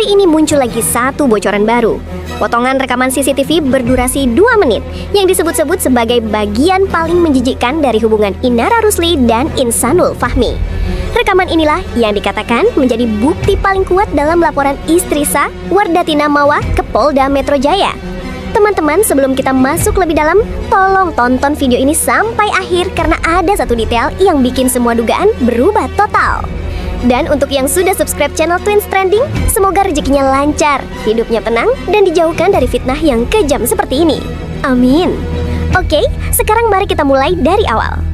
Hari ini muncul lagi satu bocoran baru. Potongan rekaman CCTV berdurasi 2 menit yang disebut-sebut sebagai bagian paling menjijikkan dari hubungan Inara Rusli dan Insanul Fahmi. Rekaman inilah yang dikatakan menjadi bukti paling kuat dalam laporan istri sah Wardatina Mawa ke Polda Metro Jaya. Teman-teman, sebelum kita masuk lebih dalam, tolong tonton video ini sampai akhir karena ada satu detail yang bikin semua dugaan berubah total. Dan untuk yang sudah subscribe channel Twins Trending, semoga rezekinya lancar, hidupnya tenang, dan dijauhkan dari fitnah yang kejam seperti ini. Amin. Oke, sekarang mari kita mulai dari awal.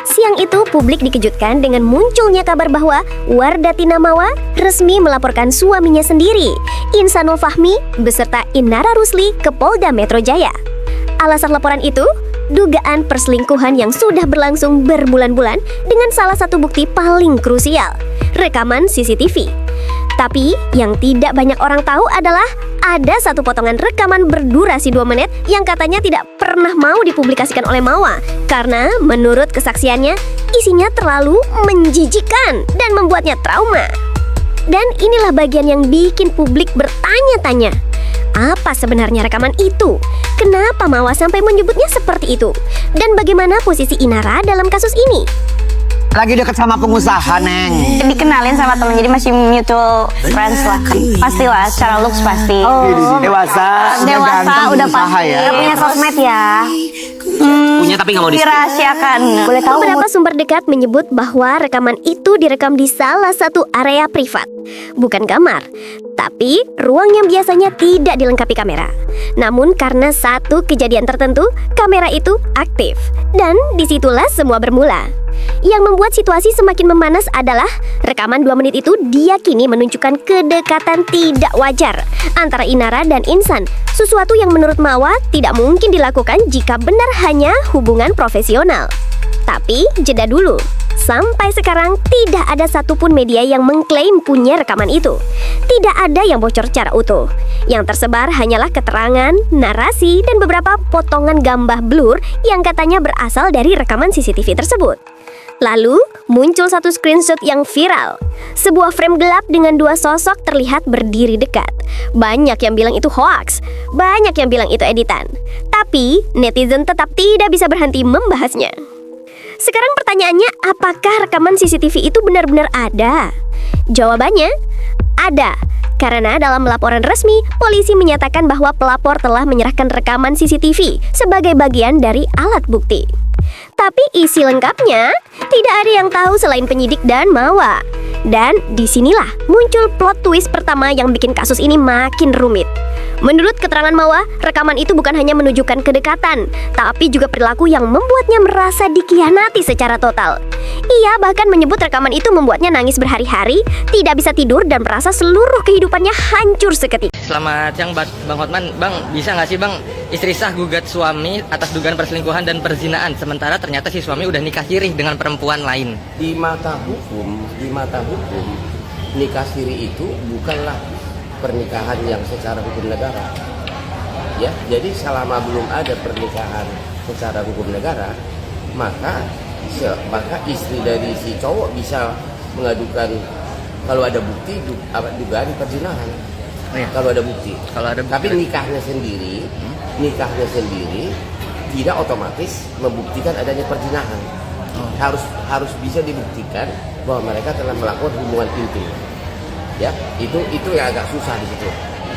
Siang itu, publik dikejutkan dengan munculnya kabar bahwa Wardatina Mawa resmi melaporkan suaminya sendiri, Insanul Fahmi, beserta Inara Rusli ke Polda Metro Jaya. Alasan laporan itu, dugaan perselingkuhan yang sudah berlangsung berbulan-bulan dengan salah satu bukti paling krusial, rekaman CCTV. Tapi yang tidak banyak orang tahu adalah ada satu potongan rekaman berdurasi 2 menit yang katanya tidak pernah mau dipublikasikan oleh Mawa karena menurut kesaksiannya isinya terlalu menjijikkan dan membuatnya trauma. Dan inilah bagian yang bikin publik bertanya-tanya. Apa sebenarnya rekaman itu? Kenapa Mawa sampai menyebutnya seperti itu? Dan bagaimana posisi Inara dalam kasus ini? Lagi deket sama pengusaha, Neng. Dikenalin sama temen, jadi masih mutual friends lah. Pastilah, secara looks pasti. Dewasa udah pengusaha pasti. ya. Gak punya sosmed ya. Punya tapi nggak mau Dirahasiakan. Boleh tahu Beberapa sumber dekat menyebut bahwa rekaman itu direkam di salah satu area privat, bukan kamar, tapi ruang yang biasanya tidak dilengkapi kamera. Namun karena satu kejadian tertentu, kamera itu aktif, dan disitulah semua bermula. Yang membuat situasi semakin memanas adalah rekaman 2 menit itu diyakini menunjukkan kedekatan tidak wajar antara Inara dan Insan, sesuatu yang menurut Mawa tidak mungkin dilakukan jika benar hanya hubungan profesional. Tapi jeda dulu, sampai sekarang tidak ada satupun media yang mengklaim punya rekaman itu. Tidak ada yang bocor secara utuh. Yang tersebar hanyalah keterangan, narasi, dan beberapa potongan gambar blur yang katanya berasal dari rekaman CCTV tersebut. Lalu, muncul satu screenshot yang viral. Sebuah frame gelap dengan 2 sosok terlihat berdiri dekat. Banyak yang bilang itu hoax, banyak yang bilang itu editan. Tapi, netizen tetap tidak bisa berhenti membahasnya. Sekarang pertanyaannya, apakah rekaman CCTV itu benar-benar ada? Jawabannya, ada. Karena dalam laporan resmi, polisi menyatakan bahwa pelapor telah menyerahkan rekaman CCTV sebagai bagian dari alat bukti. Tapi isi lengkapnya tidak ada yang tahu selain penyidik dan Mawa. Dan disinilah muncul plot twist pertama yang bikin kasus ini makin rumit. Menurut keterangan Mawa, rekaman itu bukan hanya menunjukkan kedekatan, tapi juga perilaku yang membuatnya merasa dikhianati secara total. Ia bahkan menyebut rekaman itu membuatnya nangis berhari-hari, tidak bisa tidur, dan merasa seluruh kehidupannya hancur seketika. Selamat siang Bang Hotman. Bang, bisa nggak sih Bang, istri sah gugat suami atas dugaan perselingkuhan dan perzinaan, sementara ternyata si suami udah nikah siri dengan perempuan lain? Di mata hukum, nikah siri itu bukanlah pernikahan yang secara hukum negara. Ya, jadi selama belum ada pernikahan secara hukum negara, maka istri dari si cowok bisa mengadukan kalau ada bukti dugaan perzinahan. Kalau ada bukti. Tapi nikahnya sendiri tidak otomatis membuktikan adanya perzinahan. Harus bisa dibuktikan bahwa mereka telah melakukan hubungan intim. Ya, itu yang agak susah di situ.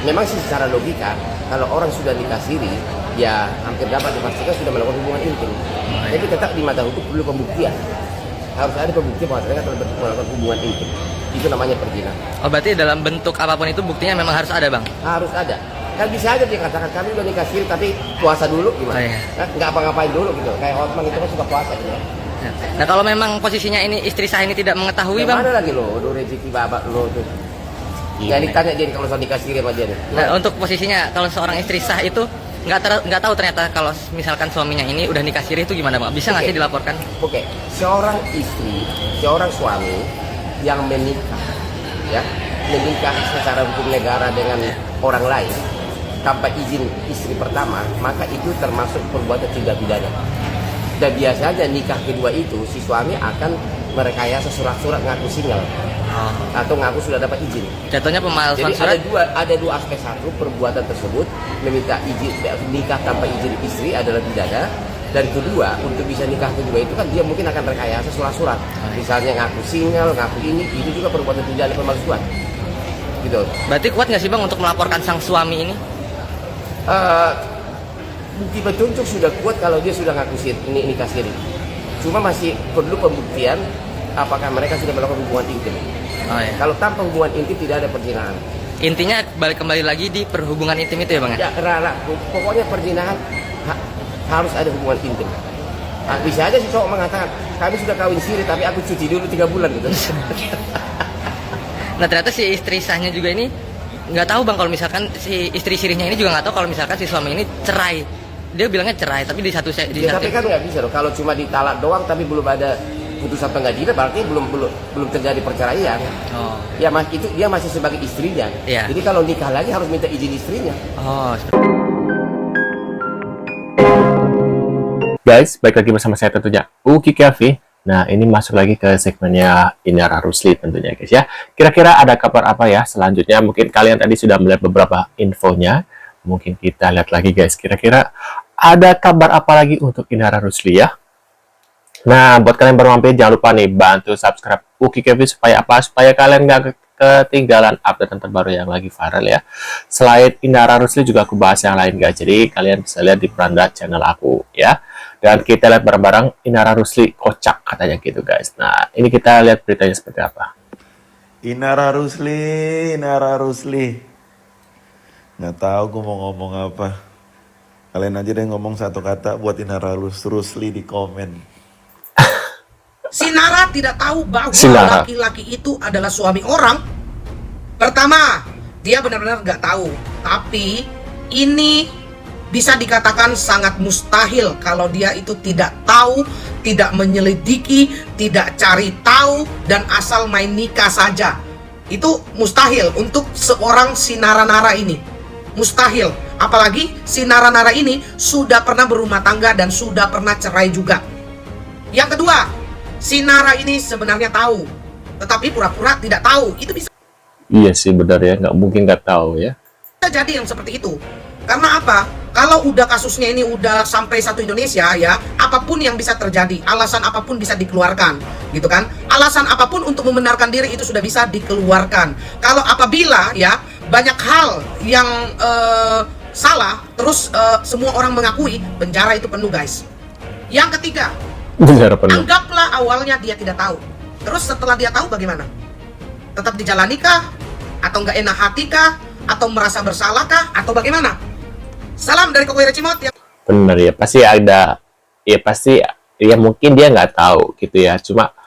Memang sih secara logika, kalau orang sudah nikah siri, ya hampir dapat dipastikan sudah melakukan hubungan intim. Tapi tetap di mata hukum perlu pembuktian. Harus ada pembuktian bahwa mereka telah melakukan hubungan intim. Itu namanya perzinahan. Oh, berarti dalam bentuk apapun itu buktinya memang harus ada, Bang? Harus ada. Kan bisa aja dia katakan kami udah nikah siri tapi puasa dulu gimana? Nggak apa-ngapain dulu gitu. Kayak Hotman itu kan suka puasa gitu ya. Nah, kalau memang posisinya ini istri sah ini tidak mengetahui, Bang? Mana lagi lo, udah rezeki babak lo tuh. Jangan ditanya dia kalau soal nikah siri sama dia nih. Nah, untuk posisinya kalau seorang istri sah itu nggak tahu ternyata kalau misalkan suaminya ini udah nikah siri itu gimana, Bang? Bisa nggak sih dilaporkan? Oke, seorang istri, seorang suami yang menikah, ya, menikah secara hukum negara dengan orang lain, tanpa izin istri pertama, maka itu termasuk perbuatan tindak pidana. Dan biasanya nikah kedua itu si suami akan merekayasa surat-surat ngaku single atau ngaku sudah dapat izin. Jatuhnya pemalsuan Jadi surat. ada dua aspek. Satu, perbuatan tersebut meminta izin nikah tanpa izin istri adalah pidana. Dan kedua, untuk bisa nikah kedua itu kan dia mungkin akan rekayasa surat-surat. Misalnya ngaku single, ngaku ini, itu juga perbuatan pidana pemalsuan. Gitu. Berarti kuat nggak sih bang untuk melaporkan sang suami ini? Bukti petunjuk sudah kuat kalau dia sudah ngaku nikah siri. Cuma masih perlu pembuktian apakah mereka sudah melakukan hubungan intim. Oh, iya. Kalau tanpa hubungan intim tidak ada perzinahan. Intinya kembali lagi di perhubungan intim itu ya bang ya? Ya, pokoknya perzinahan harus ada hubungan intim. Nah, bisa aja si cowok mengatakan, kami sudah kawin siri tapi aku cuci dulu 3 bulan gitu. Nah ternyata si istri sahnya juga ini nggak tahu bang kalau misalkan si istri sirihnya ini juga nggak tahu kalau misalkan si suami ini cerai. Dia bilangnya cerai tapi di satu Tapi kan nggak bisa loh. Kalau cuma ditalak doang tapi belum ada putusan pengadilan berarti belum terjadi perceraian. Oh. Ya mas itu dia masih sebagai istrinya. Iya. Jadi kalau nikah lagi harus minta izin istrinya. Oh. Guys, balik lagi bersama saya tentunya Uki Cafe. Nah, ini masuk lagi ke segmennya Inara Rusli tentunya guys ya. Kira-kira ada kabar apa ya selanjutnya? Mungkin kalian tadi sudah melihat beberapa infonya. Mungkin kita lihat lagi guys. Kira-kira ada kabar apa lagi untuk Inara Rusli ya? Nah, buat kalian baru mampir, jangan lupa nih bantu subscribe Uki Cafe supaya apa? Supaya kalian nggak ketinggalan update terbaru yang lagi viral ya. Selain Inara Rusli juga aku bahas yang lain guys. Jadi kalian bisa lihat di beranda channel aku ya. Dan kita lihat bareng-bareng Inara Rusli kocak katanya gitu guys. Nah, ini kita lihat beritanya seperti apa. Inara Rusli. Nggak tahu gue mau ngomong apa. Kalian aja deh ngomong satu kata buat Inara Rusli di komen. Si Nara tidak tahu bahwa Si Nara. laki-laki itu adalah suami orang. Pertama, dia benar-benar nggak tahu. Tapi ini bisa dikatakan sangat mustahil kalau dia itu tidak tahu, tidak menyelidiki, tidak cari tahu, dan asal main nikah saja. Itu mustahil untuk seorang si Nara-Nara ini. Mustahil. Apalagi si Nara-Nara ini sudah pernah berumah tangga dan sudah pernah cerai juga. Yang kedua, si Nara ini sebenarnya tahu, tetapi pura-pura tidak tahu. Itu bisa Iya sih benar ya, nggak mungkin nggak tahu ya. jadi yang seperti itu. Karena apa? Kalau udah kasusnya ini udah sampai satu Indonesia ya, apapun yang bisa terjadi, alasan apapun bisa dikeluarkan, gitu kan? Alasan apapun untuk membenarkan diri itu sudah bisa dikeluarkan. Kalau apabila ya banyak hal yang salah, terus semua orang mengakui, penjara itu penuh guys. Yang ketiga, Benar penuh. anggaplah awalnya dia tidak tahu. Terus setelah dia tahu bagaimana? Tetap dijalani kah? Atau nggak enak hati kah? Atau merasa bersalah kah? Atau bagaimana? Salam dari Kokoy Recimot ya. Benar ya, pasti ada. Ya pasti ya mungkin dia nggak tahu gitu ya. Cuma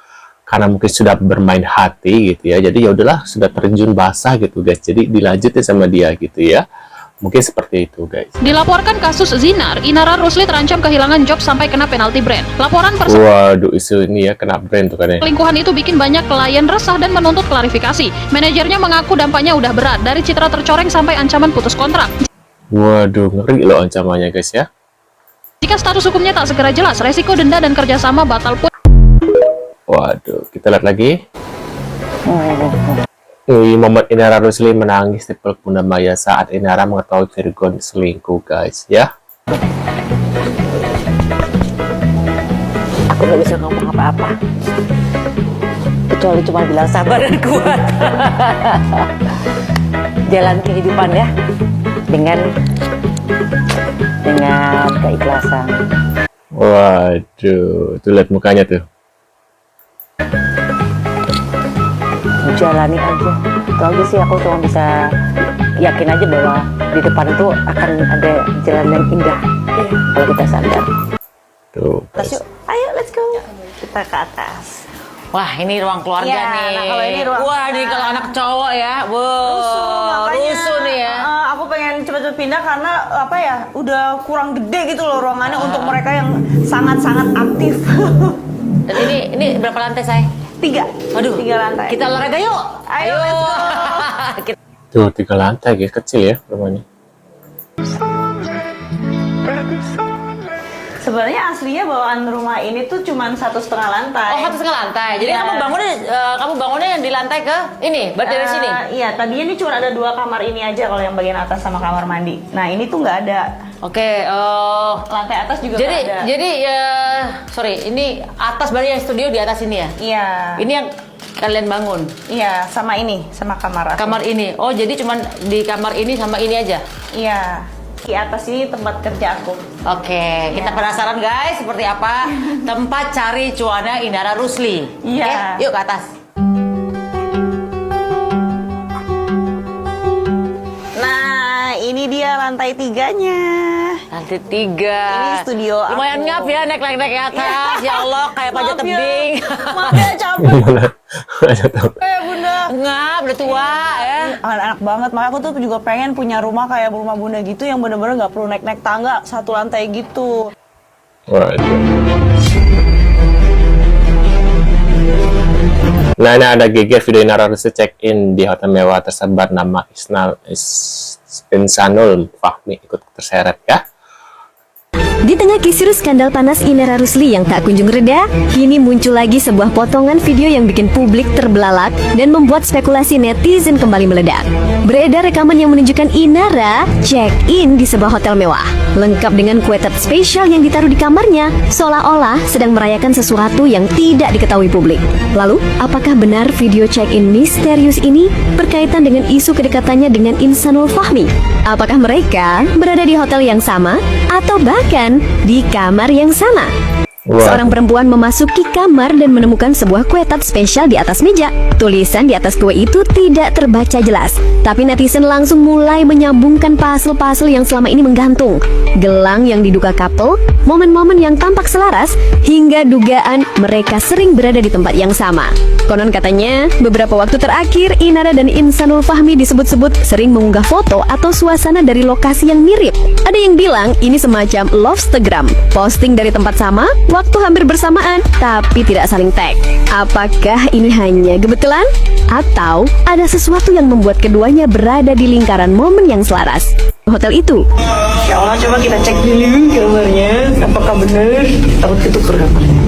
karena mungkin sudah bermain hati gitu ya. Jadi ya udahlah sudah terjun basah gitu guys. Jadi dilanjutin sama dia gitu ya. Mungkin seperti itu guys. Dilaporkan kasus zinar, Inara Rusli terancam kehilangan job sampai kena penalti brand. Laporan Waduh, isu ini ya kena brand tuh kan ya. perselingkuhan itu bikin banyak klien resah dan menuntut klarifikasi. Manajernya mengaku dampaknya udah berat, dari citra tercoreng sampai ancaman putus kontrak. Waduh, ngeri loh ancamannya guys ya. Jika status hukumnya tak segera jelas, resiko denda dan kerjasama batal pun. Waduh, kita lihat lagi. Momen Inara Rusli menangis di peluk Bunda Maya saat Inara mengetahui Virgon selingkuh guys ya. Aku nggak bisa ngomong apa-apa. Kecuali cuma bilang sabar dan kuat. Jalan kehidupan ya. Dengan keikhlasan. Waduh, tuh lihat mukanya tuh. Jalani aja. Itu aja sih, aku cuma bisa yakin aja bahwa di depan itu akan ada jalan yang indah kalau kita sadar. Tuh. Atas yuk, ayo let's go. Kita ke atas. Wah, ini ruang keluarga Iya, nih. nah kalau ini ruang Wah, nih kalau anak cowok ya. Wow, rusuh nih ya. Aku pengen cepet-cepet pindah karena apa ya, udah kurang gede gitu loh ruangannya untuk mereka yang sangat-sangat aktif. Dan ini berapa lantai, say? 3. Aduh, 3 lantai. kita olahraga yuk. Ayo, let's go. Kita- Tuh 3 lantai guys, kecil ya rumahnya. Sebenarnya aslinya bawaan rumah ini tuh cuma 1,5 lantai. Oh, 1,5 lantai. Jadi Iya. kamu bangunnya yang di lantai ke ini, berarti dari sini. Iya, tadinya ini cuma ada 2 kamar ini aja kalau yang bagian atas sama kamar mandi. Nah, ini tuh nggak ada. Oke, Lantai atas juga nggak ada. jadi sorry, ini atas berarti yang studio di atas ini ya? Iya. Ini yang kalian bangun. Iya, sama ini, sama kamar aku. Kamar ini. Oh, jadi cuman di kamar ini sama ini aja. Iya. Di atas ini tempat kerja aku. Oke, kita penasaran guys seperti apa tempat cari cuana Inara Rusli. Iya. Oke, yuk ke atas. Nah, ini dia lantai 3-nya. Lantai 3. Ini studio aku. Lumayan ngap ya naik-naik ke atas. Ya Allah, kayak pajak Maaf ya. tebing. Maaf ya, capek. Gimana? Aja tuh. Bunda. Ngap, udah tua ya. Anak-anak banget, makanya aku tuh juga pengen punya rumah kayak rumah bunda gitu yang bener-bener nggak perlu naik-naik tangga, 1 lantai gitu. Waduh. Nah, ini ada GG video Inara Rusli check-in di hotel mewah tersebar nama Insanul Fahmi ikut terseret ya. Di tengah kisruh skandal panas Inara Rusli yang tak kunjung reda, kini muncul lagi sebuah potongan video yang bikin publik terbelalak dan membuat spekulasi netizen kembali meledak. Beredar rekaman yang menunjukkan Inara check-in di sebuah hotel mewah, lengkap dengan kue tart spesial yang ditaruh di kamarnya, seolah-olah sedang merayakan sesuatu yang tidak diketahui publik. Lalu, apakah benar video check-in misterius ini berkaitan dengan isu kedekatannya dengan Insanul Fahmi? Apakah mereka berada di hotel yang sama atau bahkan di kamar yang sama? Seorang perempuan memasuki kamar dan menemukan sebuah kue tart spesial di atas meja. Tulisan di atas kue itu tidak terbaca jelas, tapi netizen langsung mulai menyambungkan puzzle-puzzle yang selama ini menggantung. Gelang yang diduga couple, momen-momen yang tampak selaras, hingga dugaan mereka sering berada di tempat yang sama. Konon katanya, beberapa waktu terakhir Inara dan Insanul Fahmi disebut-sebut sering mengunggah foto atau suasana dari lokasi yang mirip. Ada yang bilang ini semacam Lovestagram, posting dari tempat sama, waktu hampir bersamaan, tapi tidak saling tag. Apakah ini hanya kebetulan? Atau ada sesuatu yang membuat keduanya berada di lingkaran momen yang selaras? Hotel itu. Ya Allah, coba kita cek dulu kamarnya, apakah benar? Takut ketuker kamarnya.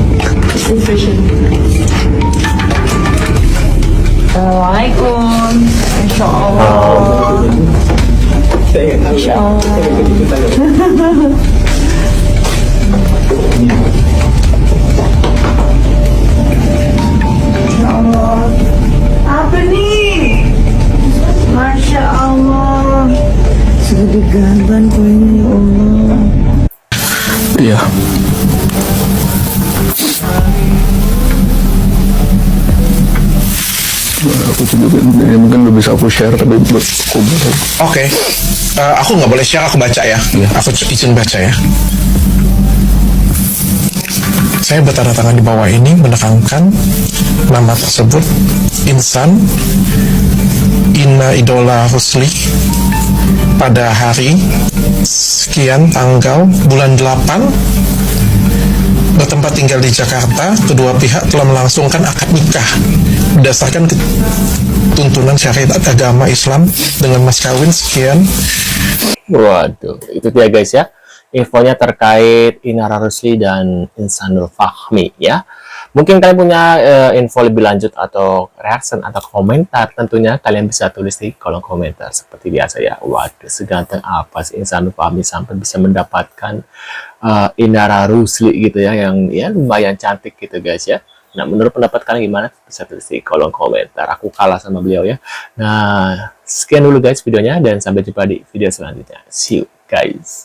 Assalamualaikum. Insya Allah. Insya Allah. Masya Allah. Apa nih? Masya Allah. Segede gaban kuenya, ya Allah. Iya. Aku juga ini mungkin belum bisa aku share tapi aku belum. Oke. Aku nggak boleh share, aku baca ya. Aku izin baca ya. Saya bertanda tangan di bawah ini menekankan nama tersebut Insan Ina Idola Rusli pada hari sekian tanggal bulan 8 bertempat tinggal di Jakarta. Kedua pihak telah melangsungkan akad nikah berdasarkan tuntunan syariat agama Islam dengan mas kawin sekian. Waduh, itu dia guys ya, infonya terkait Inara Rusli dan Insanul Fahmi ya. Mungkin kalian punya info lebih lanjut atau reaction atau komentar, tentunya kalian bisa tulis di kolom komentar seperti biasa ya. Waduh, seganteng apa sih Insanul Fahmi sampai bisa mendapatkan Inara Rusli gitu ya, yang ya lumayan cantik gitu guys ya. Nah, menurut pendapat kalian gimana? Bisa tulis di kolom komentar. Aku kalah sama beliau ya. Nah, sekian dulu guys videonya dan sampai jumpa di video selanjutnya. See you guys.